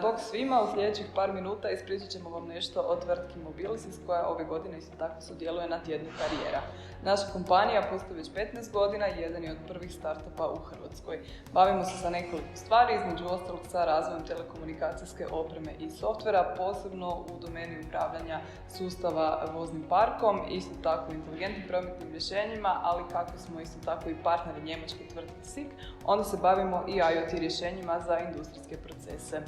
Bog svima, u sljedećih par minuta ispričat ćemo vam nešto o tvrtki Mobilisis koja ove godine isto tako sudjeluje na tjednu karijera. Naša kompanija postoji već 15 godina i jedan je od prvih startupa u Hrvatskoj. Bavimo se sa nekoliko stvari, između ostalog sa razvojem telekomunikacijske opreme i softvera, posebno u domeni upravljanja sustava voznim parkom, isto tako inteligentnim prometnim rješenjima, ali kako smo isto tako i partneri njemačke tvrtke SICK, onda se bavimo i IoT rješenjima za industrijske procese.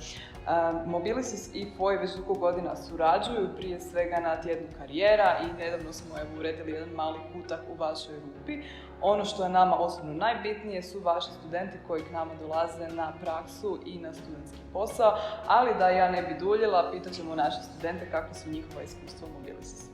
Mobilisis i FOI već dugo godina surađuju, prije svega na tjednu karijera i nedavno smo uredili jedan mali kutak u vašoj rupi. Ono što je nama osobno najbitnije su vaši studenti koji k nama dolaze na praksu i na studentski posao, ali da ja ne bi duljila, pitat ćemo naše studente kako su njihova iskustva u Mobilisisu.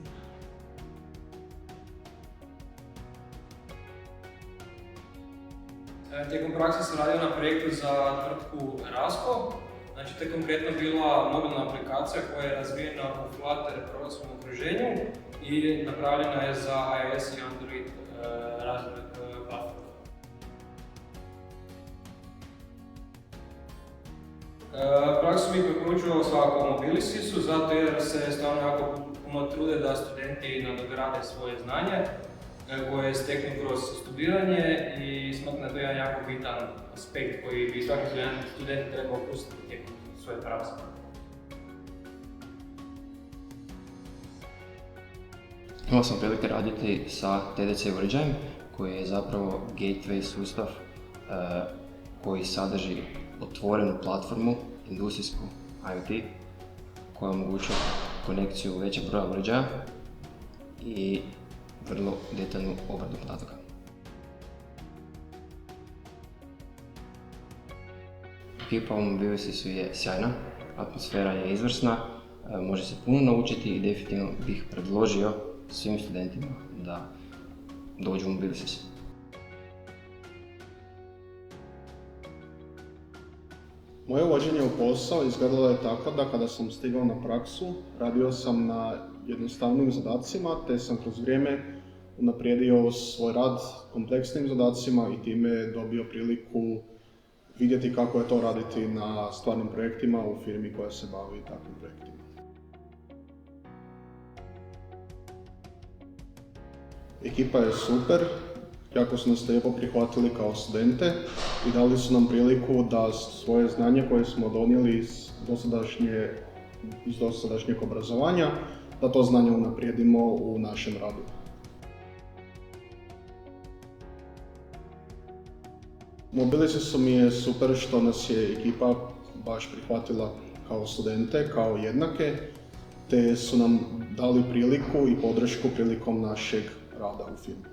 Tijekom prakse sam radio na projektu za tvrtku Rasko. Znači, to je konkretno bila mobilna aplikacija koja je razvijena u Flutter programskom okruženju i napravljena je za iOS i Android razvoj platformu. Praksu mi preporučujem svakako u Mobilisisu, zato jer se stvarno jako puno trude da studenti nadograde svoje znanje koje steknu kroz studiranje i smatram da to je jedan jako bitan aspekt koji bi svaki student trebao pustiti tijekom svoje prakse. Imao sam prilike raditi sa TDC uređajem koji je zapravo gateway sustav koji sadrži otvorenu platformu, industrijsku IoT, koja omogućuje konekciju većeg broja uređaja i vrlo detaljnu obradu podataka. Ekipa u Mobilisisu je sjajna, atmosfera je izvrsna, može se puno naučiti i definitivno bih predložio svim studentima da dođu u Mobilisis. Moje uvođenje u posao izgledalo je tako da kada sam stigao na praksu, radio sam na jednostavnim zadacima te sam kroz vrijeme unaprijedio svoj rad kompleksnim zadacima i time dobio priliku vidjeti kako je to raditi na stvarnim projektima u firmi koja se bavi takvim projektima. Ekipa je super, jako su nas lijepo prihvatili kao studente i dali su nam priliku da svoje znanje koje smo donijeli iz dosadašnjeg obrazovanja, da to znanje unaprijedimo u našem radu. Mobilisisu mi je super što nas je ekipa baš prihvatila kao studente, kao jednake, te su nam dali priliku i podršku prilikom našeg rada u firmi.